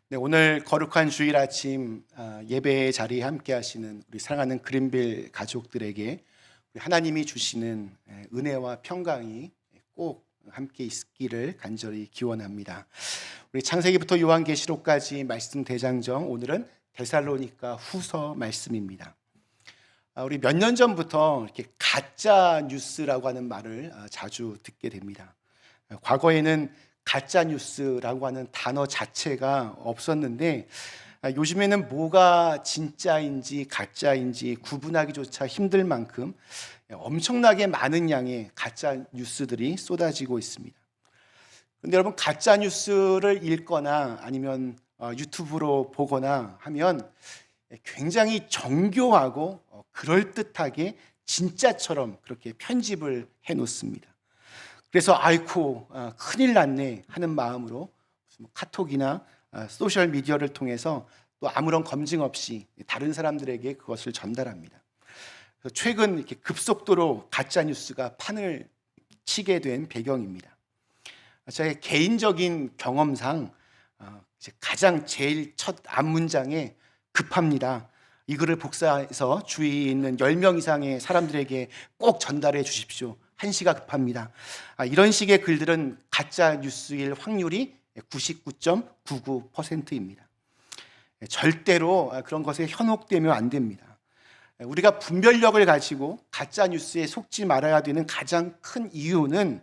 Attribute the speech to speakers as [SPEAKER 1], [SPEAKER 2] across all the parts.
[SPEAKER 1] 네, 오늘 거룩한 주일 아침 예배 자리에 함께 하시는 우리 사랑하는 그린빌 가족들에게 우리 하나님이 주시는 은혜와 평강이 꼭 함께 있기를 간절히 기원합니다. 우리 창세기부터 요한계시록까지 말씀 대장정, 오늘은 데살로니가 후서 말씀입니다. 우리 몇 년 전부터 이렇게 가짜 뉴스라고 하는 말을 자주 듣게 됩니다. 과거에는 가짜 뉴스라고 하는 단어 자체가 없었는데 요즘에는 뭐가 진짜인지 가짜인지 구분하기조차 힘들 만큼 엄청나게 많은 양의 가짜 뉴스들이 쏟아지고 있습니다. 그런데 여러분, 가짜 뉴스를 읽거나 아니면 유튜브로 보거나 하면 굉장히 정교하고 그럴듯하게 진짜처럼 그렇게 편집을 해 놓습니다. 그래서 아이고 큰일 났네 하는 마음으로 카톡이나 소셜 미디어를 통해서 또 아무런 검증 없이 다른 사람들에게 그것을 전달합니다. 그래서 최근 이렇게 급속도로 가짜 뉴스가 판을 치게 된 배경입니다. 제 개인적인 경험상 가장 제일 첫 앞문장에 급합니다, 이 글을 복사해서 주위에 있는 10명 이상의 사람들에게 꼭 전달해 주십시오, 한시가 급합니다, 이런 식의 글들은 가짜 뉴스일 확률이 99.99%입니다. 절대로 그런 것에 현혹되면 안 됩니다. 우리가 분별력을 가지고 가짜 뉴스에 속지 말아야 되는 가장 큰 이유는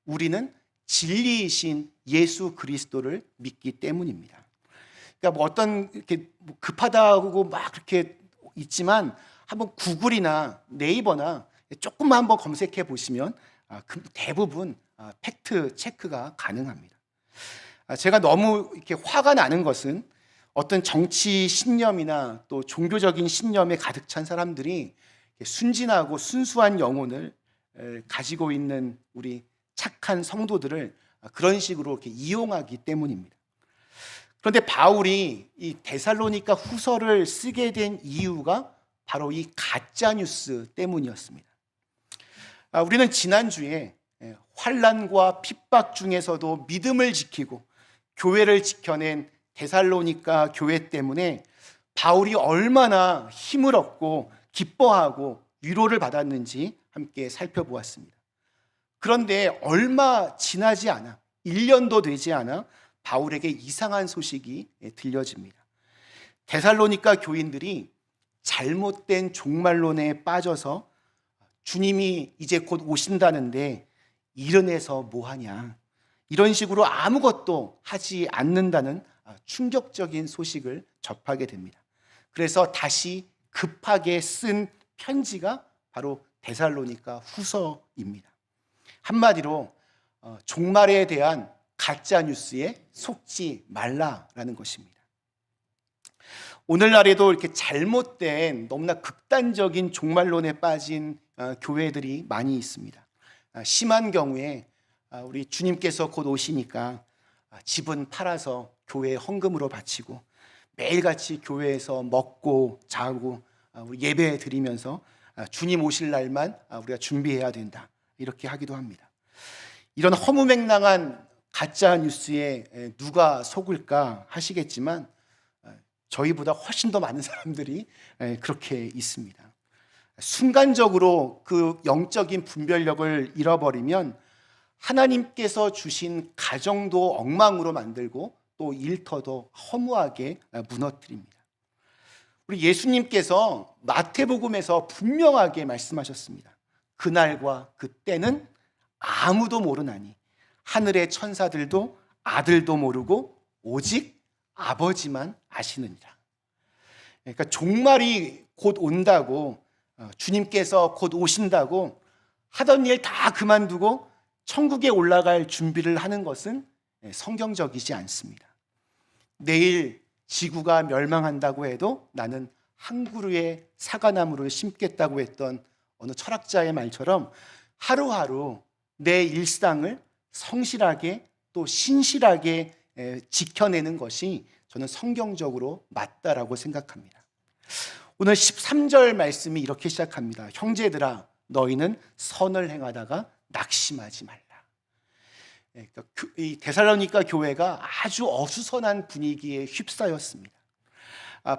[SPEAKER 1] 우리는 진리이신 예수 그리스도를 믿기 때문입니다. 그러니까 뭐 어떤 이렇게 급하다고 막 그렇게 있지만 한번 구글이나 네이버나 조금만 한번 검색해 보시면 대부분 팩트 체크가 가능합니다. 제가 너무 이렇게 화가 나는 것은 어떤 정치 신념이나 또 종교적인 신념에 가득 찬 사람들이 순진하고 순수한 영혼을 가지고 있는 우리 착한 성도들을 그런 식으로 이렇게 이용하기 때문입니다. 그런데 바울이 이 데살로니가 후서를 쓰게 된 이유가 바로 이 가짜 뉴스 때문이었습니다. 우리는 지난주에 환난과 핍박 중에서도 믿음을 지키고 교회를 지켜낸 데살로니가 교회 때문에 바울이 얼마나 힘을 얻고 기뻐하고 위로를 받았는지 함께 살펴보았습니다. 그런데 얼마 지나지 않아, 1년도 되지 않아 바울에게 이상한 소식이 들려집니다. 데살로니가 교인들이 잘못된 종말론에 빠져서 주님이 이제 곧 오신다는데 이른해서 뭐하냐, 이런 식으로 아무것도 하지 않는다는 충격적인 소식을 접하게 됩니다. 그래서 다시 급하게 쓴 편지가 바로 데살로니가 후서입니다. 한마디로 종말에 대한 가짜 뉴스에 속지 말라라는 것입니다. 오늘날에도 이렇게 잘못된 너무나 극단적인 종말론에 빠진 교회들이 많이 있습니다. 심한 경우에 우리 주님께서 곧 오시니까 집은 팔아서 교회에 헌금으로 바치고 매일같이 교회에서 먹고 자고 예배 드리면서 주님 오실 날만 우리가 준비해야 된다, 이렇게 하기도 합니다. 이런 허무맹랑한 가짜 뉴스에 누가 속을까 하시겠지만 저희보다 훨씬 더 많은 사람들이 그렇게 있습니다. 순간적으로 그 영적인 분별력을 잃어버리면 하나님께서 주신 가정도 엉망으로 만들고 또 일터도 허무하게 무너뜨립니다. 우리 예수님께서 마태복음에서 분명하게 말씀하셨습니다. 그날과 그때는 아무도 모르나니 하늘의 천사들도 아들도 모르고 오직 아버지만 아시느니라. 그러니까 종말이 곧 온다고, 주님께서 곧 오신다고 하던 일 다 그만두고 천국에 올라갈 준비를 하는 것은 성경적이지 않습니다. 내일 지구가 멸망한다고 해도 나는 한 그루의 사과나무를 심겠다고 했던 어느 철학자의 말처럼 하루하루 내 일상을 성실하게 또 신실하게 지켜내는 것이 저는 성경적으로 맞다라고 생각합니다. 오늘 13절 말씀이 이렇게 시작합니다. 형제들아, 너희는 선을 행하다가 낙심하지 말라. 이 데살로니가 교회가 아주 어수선한 분위기에 휩싸였습니다.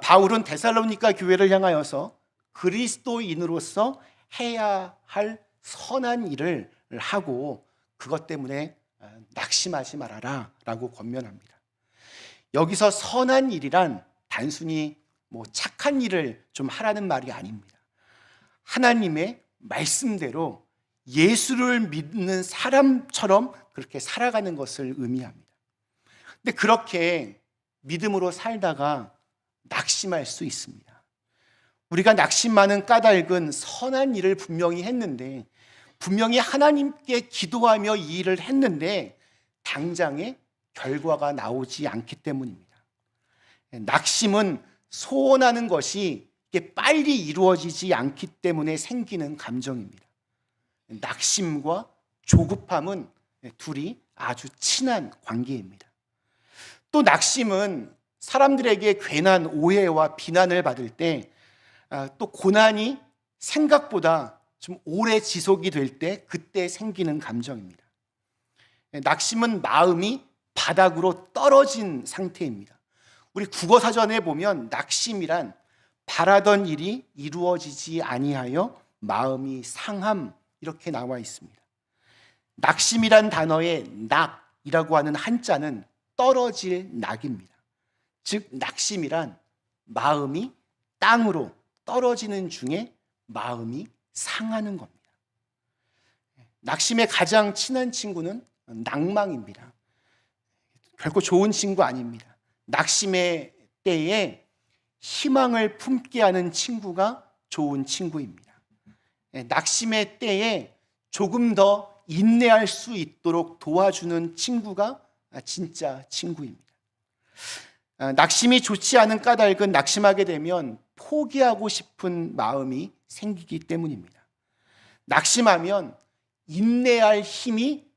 [SPEAKER 1] 바울은 데살로니가 교회를 향하여서 그리스도인으로서 해야 할 선한 일을 하고 그것 때문에 낙심하지 말아라 라고 권면합니다. 여기서 선한 일이란 단순히 착한 일을 좀 하라는 말이 아닙니다. 하나님의 말씀대로 예수를 믿는 사람처럼 그렇게 살아가는 것을 의미합니다. 근데 그렇게 믿음으로 살다가 낙심할 수 있습니다. 우리가 낙심하는 까닭은 선한 일을 분명히 했는데, 분명히 하나님께 기도하며 이 일을 했는데 당장에 결과가 나오지 않기 때문입니다. 낙심은 소원하는 것이 빨리 이루어지지 않기 때문에 생기는 감정입니다. 낙심과 조급함은 둘이 아주 친한 관계입니다. 또 낙심은 사람들에게 괜한 오해와 비난을 받을 때, 또 고난이 생각보다 좀 오래 지속이 될 때 그때 생기는 감정입니다. 낙심은 마음이 바닥으로 떨어진 상태입니다. 우리 국어사전에 보면 낙심이란 바라던 일이 이루어지지 아니하여 마음이 상함 이렇게 나와 있습니다. 낙심이란 단어의 낙이라고 하는 한자는 떨어질 낙입니다. 즉 낙심이란 마음이 땅으로 떨어지는 중에 마음이 상하는 겁니다. 낙심의 가장 친한 친구는 낭망입니다. 결코 좋은 친구 아닙니다. 낙심의 때에 희망을 품게 하는 친구가 좋은 친구입니다. 낙심의 때에 조금 더 인내할 수 있도록 도와주는 친구가 진짜 친구입니다. 낙심이 좋지 않은 까닭은 낙심하게 되면 포기하고 싶은 마음이 생기기 때문입니다. 낙심하면 인내할 힘이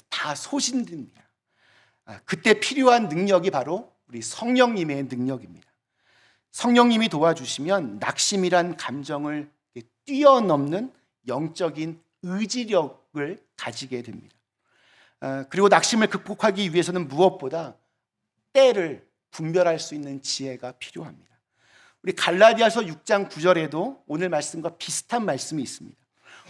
[SPEAKER 1] 다 소진됩니다. 그때 필요한 능력이 바로 우리 성령님의 능력입니다. 성령님이 도와주시면 낙심이란 감정을 뛰어넘는 영적인 의지력을 가지게 됩니다. 그리고 낙심을 극복하기 위해서는 무엇보다 때를 분별할 수 있는 지혜가 필요합니다. 우리 갈라디아서 6장 9절에도 오늘 말씀과 비슷한 말씀이 있습니다.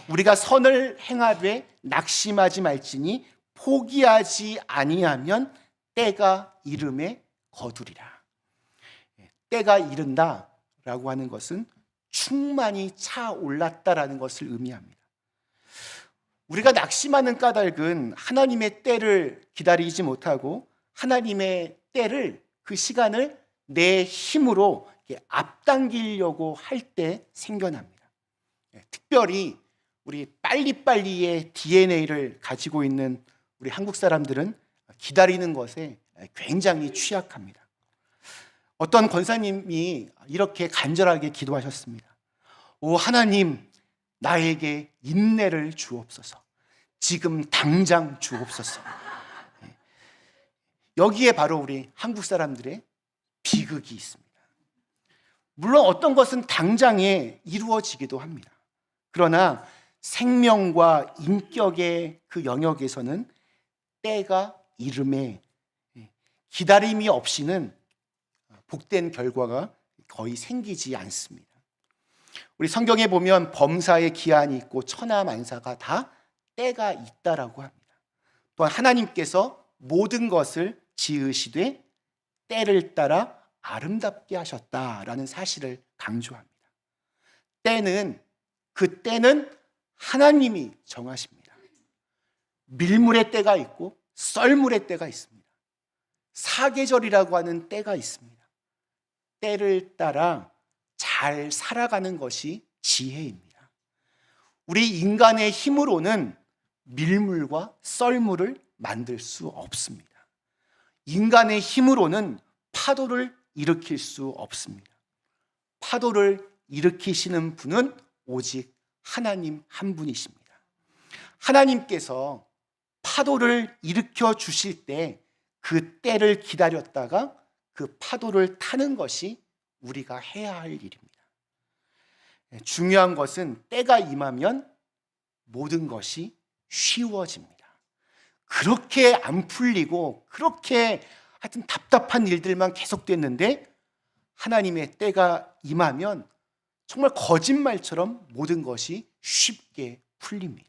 [SPEAKER 1] 우리가 선을 행하되 낙심하지 말지니 포기하지 아니하면 때가 이름에 거두리라. 때가 이른다라고 하는 것은 충만히 차올랐다라는 것을 의미합니다. 우리가 낙심하는 까닭은 하나님의 때를 기다리지 못하고 하나님의 때를, 그 시간을 내 힘으로 앞당기려고 할 때 생겨납니다. 특별히 우리 빨리빨리의 DNA를 가지고 있는 우리 한국 사람들은 기다리는 것에 굉장히 취약합니다. 어떤 권사님이 이렇게 간절하게 기도하셨습니다. 오 하나님, 나에게 인내를 주옵소서. 지금 당장 주옵소서. 여기에 바로 우리 한국 사람들의 비극이 있습니다. 물론 어떤 것은 당장에 이루어지기도 합니다. 그러나 생명과 인격의 그 영역에서는 때가 이름에 기다림이 없이는 복된 결과가 거의 생기지 않습니다. 우리 성경에 보면 범사의 기한이 있고 천하만사가 다 때가 있다라고 합니다. 또한 하나님께서 모든 것을 지으시되 때를 따라 아름답게 하셨다라는 사실을 강조합니다. 그 때는 하나님이 정하십니다. 밀물의 때가 있고 썰물의 때가 있습니다. 사계절이라고 하는 때가 있습니다. 때를 따라 잘 살아가는 것이 지혜입니다. 우리 인간의 힘으로는 밀물과 썰물을 만들 수 없습니다. 인간의 힘으로는 파도를 일으킬 수 없습니다. 파도를 일으키시는 분은 오직 하나님 한 분이십니다. 하나님께서 파도를 일으켜 주실 때 그 때를 기다렸다가 그 파도를 타는 것이 우리가 해야 할 일입니다. 중요한 것은 때가 임하면 모든 것이 쉬워집니다. 그렇게 안 풀리고 그렇게 하여튼 답답한 일들만 계속됐는데 하나님의 때가 임하면 정말 거짓말처럼 모든 것이 쉽게 풀립니다.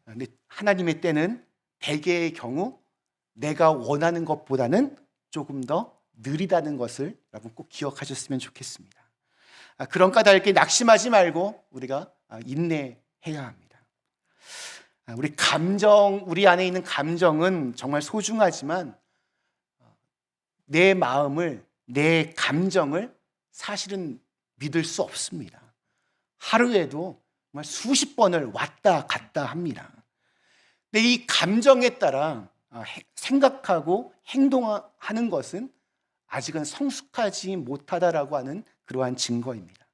[SPEAKER 1] 근데 하나님의 때는 대개의 경우 내가 원하는 것보다는 조금 더 느리다는 것을 여러분 꼭 기억하셨으면 좋겠습니다. 그런 까닭에 낙심하지 말고 우리가 인내해야 합니다. 우리 안에 있는 감정은 정말 소중하지만 내 마음을, 내 감정을 사실은 믿을 수 없습니다. 하루에도 정말 수십 번을 왔다 갔다 합니다. 근데 이 감정에 따라 생각하고 행동하는 것은 아직은 성숙하지 못하다라고 하는 그러한 증거입니다.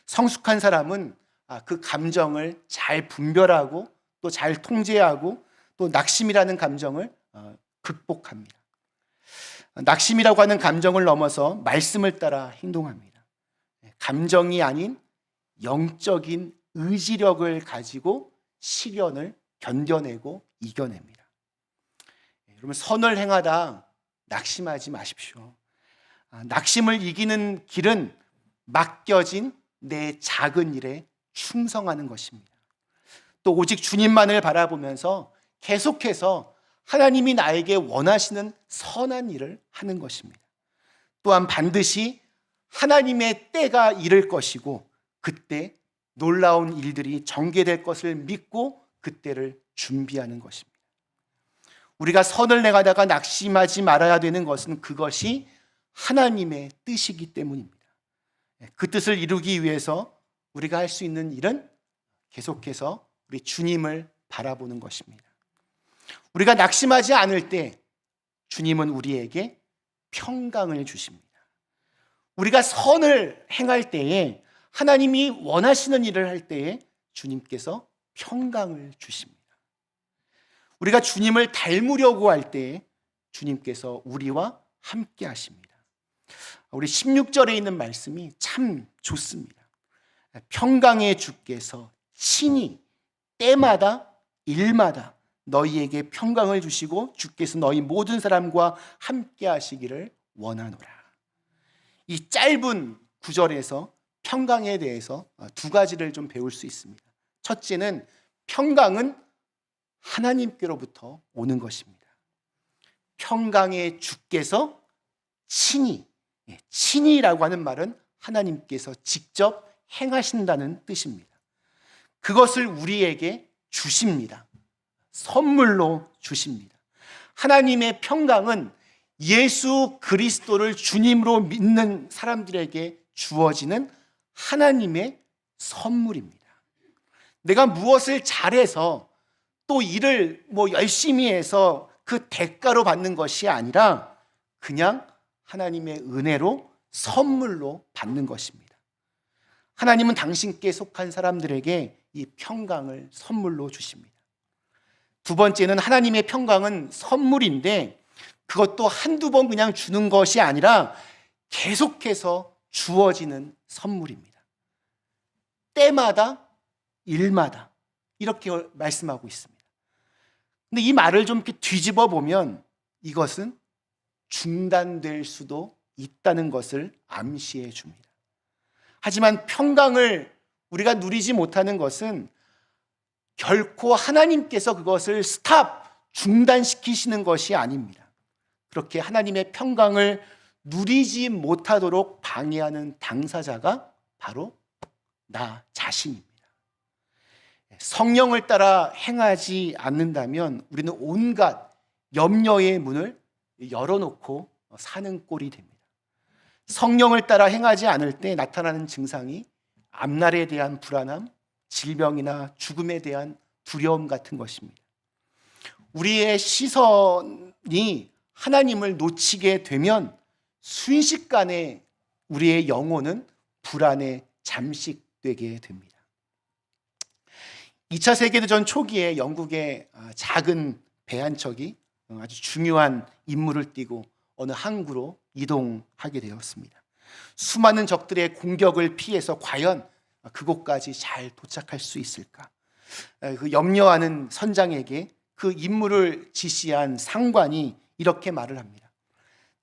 [SPEAKER 1] 성숙한 사람은 그 감정을 잘 분별하고 또 잘 통제하고 또 낙심이라는 감정을 극복합니다. 낙심이라고 하는 감정을 넘어서 말씀을 따라 행동합니다. 감정이 아닌 영적인 의지력을 가지고 시련을 견뎌내고 이겨냅니다. 여러분, 선을 행하다 낙심하지 마십시오. 낙심을 이기는 길은 맡겨진 내 작은 일에 충성하는 것입니다. 또 오직 주님만을 바라보면서 계속해서 하나님이 나에게 원하시는 선한 일을 하는 것입니다. 또한 반드시 하나님의 때가 이를 것이고 그때 놀라운 일들이 전개될 것을 믿고 그때를 준비하는 것입니다. 우리가 선을 행하다가 낙심하지 말아야 되는 것은 그것이 하나님의 뜻이기 때문입니다. 그 뜻을 이루기 위해서 우리가 할 수 있는 일은 계속해서 우리 주님을 바라보는 것입니다. 우리가 낙심하지 않을 때 주님은 우리에게 평강을 주십니다. 우리가 선을 행할 때에 하나님이 원하시는 일을 할 때에 주님께서 평강을 주십니다. 우리가 주님을 닮으려고 할 때에 주님께서 우리와 함께 하십니다. 우리 16절에 있는 말씀이 참 좋습니다. 평강의 주께서 친히 때마다 일마다 너희에게 평강을 주시고 주께서 너희 모든 사람과 함께 하시기를 원하노라. 이 짧은 구절에서 평강에 대해서 두 가지를 좀 배울 수 있습니다. 첫째는 평강은 하나님께로부터 오는 것입니다. 평강의 주께서 친히라고 하는 말은 하나님께서 직접 행하신다는 뜻입니다. 그것을 우리에게 주십니다. 선물로 주십니다. 하나님의 평강은 예수 그리스도를 주님으로 믿는 사람들에게 주어지는 하나님의 선물입니다. 내가 무엇을 잘해서 또 일을 열심히 해서 그 대가로 받는 것이 아니라 그냥 하나님의 은혜로 선물로 받는 것입니다. 하나님은 당신께 속한 사람들에게 이 평강을 선물로 주십니다. 두 번째는 하나님의 평강은 선물인데 그것도 한두 번 그냥 주는 것이 아니라 계속해서 주어지는 선물입니다. 때마다 일마다 이렇게 말씀하고 있습니다. 근데 이 말을 좀 이렇게 뒤집어 보면 이것은 중단될 수도 있다는 것을 암시해 줍니다. 하지만 평강을 우리가 누리지 못하는 것은 결코 하나님께서 그것을 중단시키시는 것이 아닙니다. 그렇게 하나님의 평강을 누리지 못하도록 방해하는 당사자가 바로 나 자신입니다. 성령을 따라 행하지 않는다면 우리는 온갖 염려의 문을 열어놓고 사는 꼴이 됩니다. 성령을 따라 행하지 않을 때 나타나는 증상이 앞날에 대한 불안함, 질병이나 죽음에 대한 두려움 같은 것입니다. 우리의 시선이 하나님을 놓치게 되면 순식간에 우리의 영혼은 불안에 잠식되게 됩니다. 2차 세계대전 초기에 영국의 작은 배 한 척이 아주 중요한 임무를 띠고 어느 항구로 이동하게 되었습니다. 수많은 적들의 공격을 피해서 과연 그곳까지 잘 도착할 수 있을까? 그 염려하는 선장에게 그 임무를 지시한 상관이 이렇게 말을 합니다.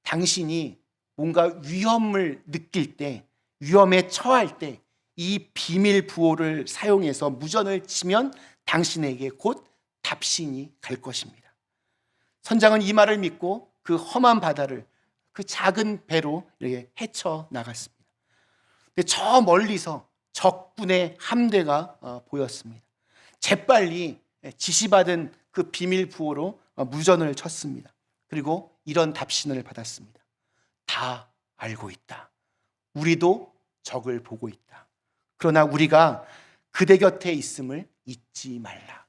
[SPEAKER 1] 당신이 뭔가 위험을 느낄 때, 위험에 처할 때 이 비밀 부호를 사용해서 무전을 치면 당신에게 곧 답신이 갈 것입니다. 선장은 이 말을 믿고 그 험한 바다를 그 작은 배로 이렇게 헤쳐 나갔습니다. 근데 저 멀리서 적군의 함대가 보였습니다. 재빨리 지시받은 그 비밀 부호로 무전을 쳤습니다. 그리고 이런 답신을 받았습니다. 다 알고 있다. 우리도 적을 보고 있다. 그러나 우리가 그대 곁에 있음을 잊지 말라.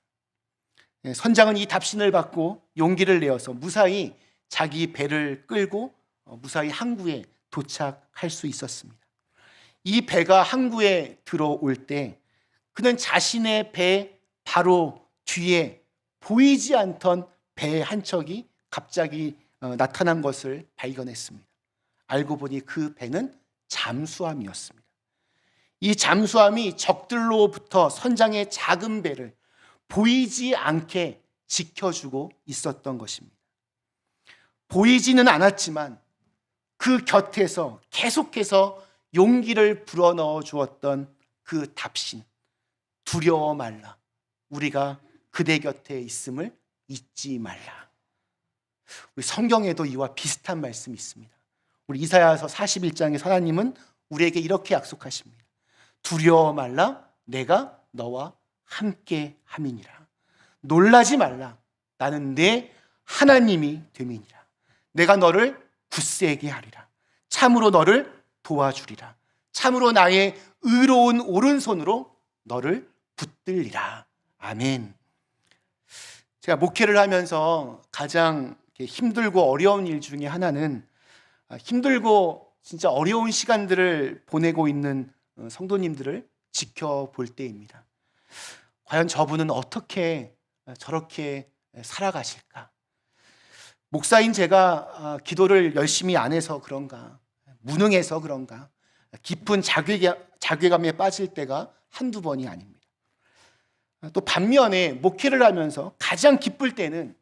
[SPEAKER 1] 선장은 이 답신을 받고 용기를 내어서 무사히 자기 배를 끌고 무사히 항구에 도착할 수 있었습니다. 이 배가 항구에 들어올 때 그는 자신의 배 바로 뒤에 보이지 않던 배 한 척이 갑자기 나타난 것을 발견했습니다. 알고 보니 그 배는 잠수함이었습니다. 이 잠수함이 적들로부터 선장의 작은 배를 보이지 않게 지켜주고 있었던 것입니다. 보이지는 않았지만 그 곁에서 계속해서 용기를 불어넣어 주었던 그 답신, 두려워 말라. 우리가 그대 곁에 있음을 잊지 말라. 우리 성경에도 이와 비슷한 말씀이 있습니다. 우리 이사야서 41장에 하나님은 우리에게 이렇게 약속하십니다. 두려워 말라. 내가 너와 함께 함이니라. 놀라지 말라. 나는 내 하나님이 됨이니라. 내가 너를 굳세게 하리라. 참으로 너를 도와주리라. 참으로 나의 의로운 오른손으로 너를 붙들리라. 아멘. 제가 목회를 하면서 가장 힘들고 어려운 일 중에 하나는 힘들고 진짜 어려운 시간들을 보내고 있는 성도님들을 지켜볼 때입니다. 과연 저분은 어떻게 저렇게 살아가실까? 목사인 제가 기도를 열심히 안 해서 그런가, 무능해서 그런가, 깊은 자괴감에 빠질 때가 한두 번이 아닙니다. 또 반면에 목회를 하면서 가장 기쁠 때는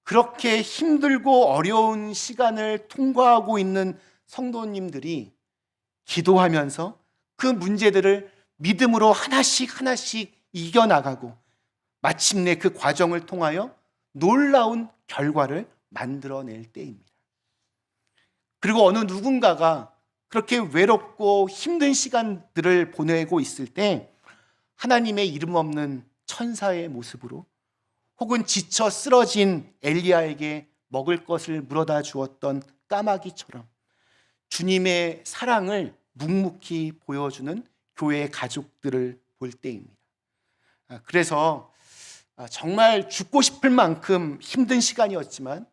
[SPEAKER 1] 그렇게 힘들고 어려운 시간을 통과하고 있는 성도님들이 기도하면서 그 문제들을 믿음으로 하나씩 하나씩 이겨나가고 마침내 그 과정을 통하여 놀라운 결과를 만들어낼 때입니다. 그리고 어느 누군가가 그렇게 외롭고 힘든 시간들을 보내고 있을 때 하나님의 이름 없는 천사의 모습으로 혹은 지쳐 쓰러진 엘리야에게 먹을 것을 물어다 주었던 까마귀처럼 주님의 사랑을 묵묵히 보여주는 교회 가족들을 볼 때입니다. 그래서 정말 죽고 싶을 만큼 힘든 시간이었지만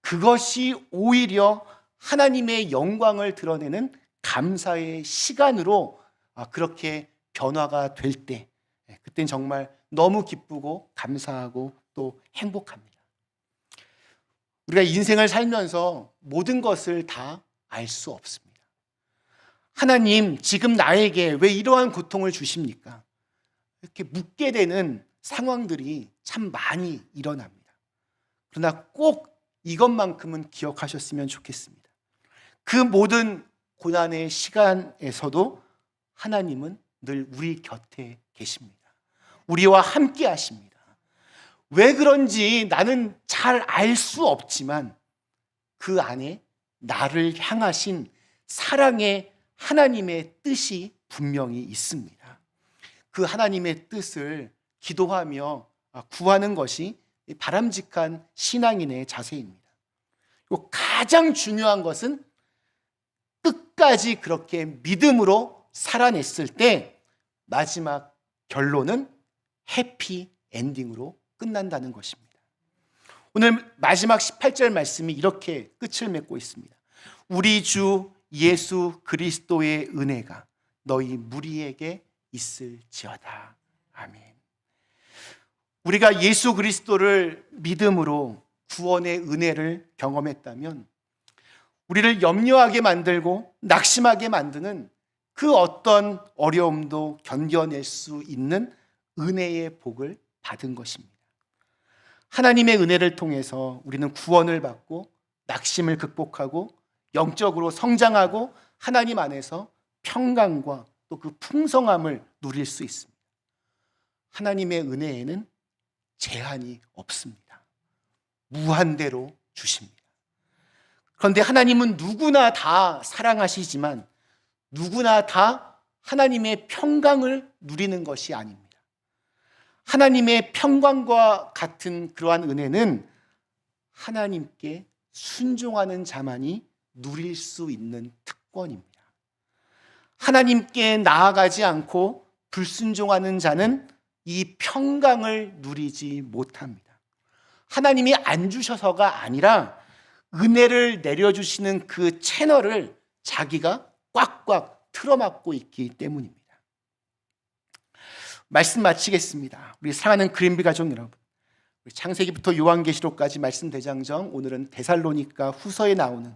[SPEAKER 1] 그것이 오히려 하나님의 영광을 드러내는 감사의 시간으로 그렇게 변화가 될 때 그때는 정말 너무 기쁘고 감사하고 또 행복합니다. 우리가 인생을 살면서 모든 것을 다 알 수 없습니다. 하나님, 지금 나에게 왜 이러한 고통을 주십니까? 이렇게 묻게 되는 상황들이 참 많이 일어납니다. 그러나 꼭 이것만큼은 기억하셨으면 좋겠습니다. 그 모든 고난의 시간에서도 하나님은 늘 우리 곁에 계십니다. 우리와 함께 하십니다. 왜 그런지 나는 잘 알 수 없지만 그 안에 나를 향하신 사랑의 하나님의 뜻이 분명히 있습니다. 그 하나님의 뜻을 기도하며 구하는 것이 바람직한 신앙인의 자세입니다. 그리고 가장 중요한 것은 끝까지 그렇게 믿음으로 살아냈을 때 마지막 결론은 해피 엔딩으로 끝난다는 것입니다. 오늘 마지막 18절 말씀이 이렇게 끝을 맺고 있습니다. 우리 주 예수 그리스도의 은혜가 너희 무리에게 있을지어다. 아멘. 우리가 예수 그리스도를 믿음으로 구원의 은혜를 경험했다면 우리를 염려하게 만들고 낙심하게 만드는 그 어떤 어려움도 견뎌낼 수 있는 은혜의 복을 받은 것입니다. 하나님의 은혜를 통해서 우리는 구원을 받고 낙심을 극복하고 영적으로 성장하고 하나님 안에서 평강과 또 그 풍성함을 누릴 수 있습니다. 하나님의 은혜에는 제한이 없습니다. 무한대로 주십니다. 그런데 하나님은 누구나 다 사랑하시지만 누구나 다 하나님의 평강을 누리는 것이 아닙니다. 하나님의 평강과 같은 그러한 은혜는 하나님께 순종하는 자만이 누릴 수 있는 특권입니다. 하나님께 나아가지 않고 불순종하는 자는 이 평강을 누리지 못합니다. 하나님이 안 주셔서가 아니라 은혜를 내려주시는 그 채널을 자기가 꽉꽉 틀어막고 있기 때문입니다. 말씀 마치겠습니다. 우리 사랑하는 그린빌 가족 여러분, 창세기부터 요한계시록까지 말씀 대장정, 오늘은 데살로니가 후서에 나오는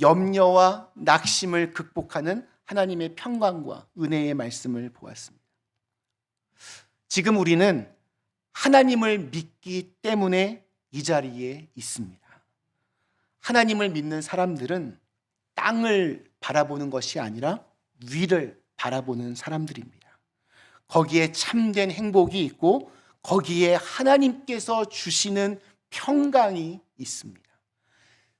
[SPEAKER 1] 염려와 낙심을 극복하는 하나님의 평강과 은혜의 말씀을 보았습니다. 지금 우리는 하나님을 믿기 때문에 이 자리에 있습니다. 하나님을 믿는 사람들은 땅을 바라보는 것이 아니라 위를 바라보는 사람들입니다. 거기에 참된 행복이 있고 거기에 하나님께서 주시는 평강이 있습니다.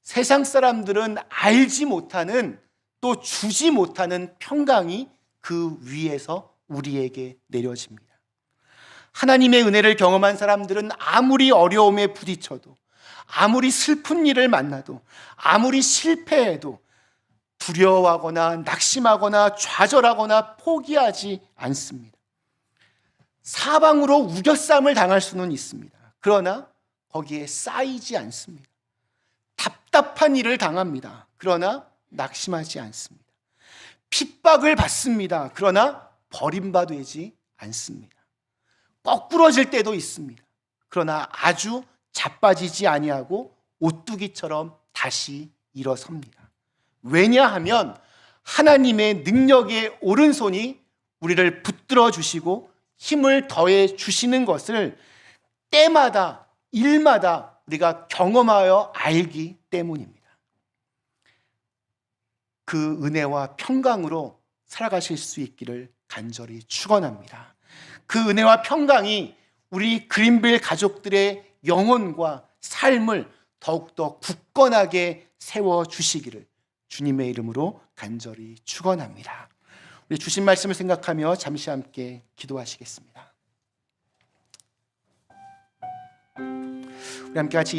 [SPEAKER 1] 세상 사람들은 알지 못하는 또 주지 못하는 평강이 그 위에서 우리에게 내려집니다. 하나님의 은혜를 경험한 사람들은 아무리 어려움에 부딪혀도, 아무리 슬픈 일을 만나도, 아무리 실패해도 두려워하거나 낙심하거나 좌절하거나 포기하지 않습니다. 사방으로 우겨쌈을 당할 수는 있습니다. 그러나 거기에 쌓이지 않습니다. 답답한 일을 당합니다. 그러나 낙심하지 않습니다. 핍박을 받습니다. 그러나 버림받지 않습니다. 거꾸러질 때도 있습니다. 그러나 아주 자빠지지 아니하고 오뚜기처럼 다시 일어섭니다. 왜냐하면 하나님의 능력의 오른손이 우리를 붙들어 주시고 힘을 더해 주시는 것을 때마다 일마다 우리가 경험하여 알기 때문입니다. 그 은혜와 평강으로 살아가실 수 있기를 간절히 축원합니다. 그 은혜와 평강이 우리 그린빌 가족들의 영혼과 삶을 더욱더 굳건하게 세워주시기를 주님의 이름으로 간절히 축원합니다. 우리 주신 말씀을 생각하며 잠시 함께 기도하시겠습니다. 우리 함께 같이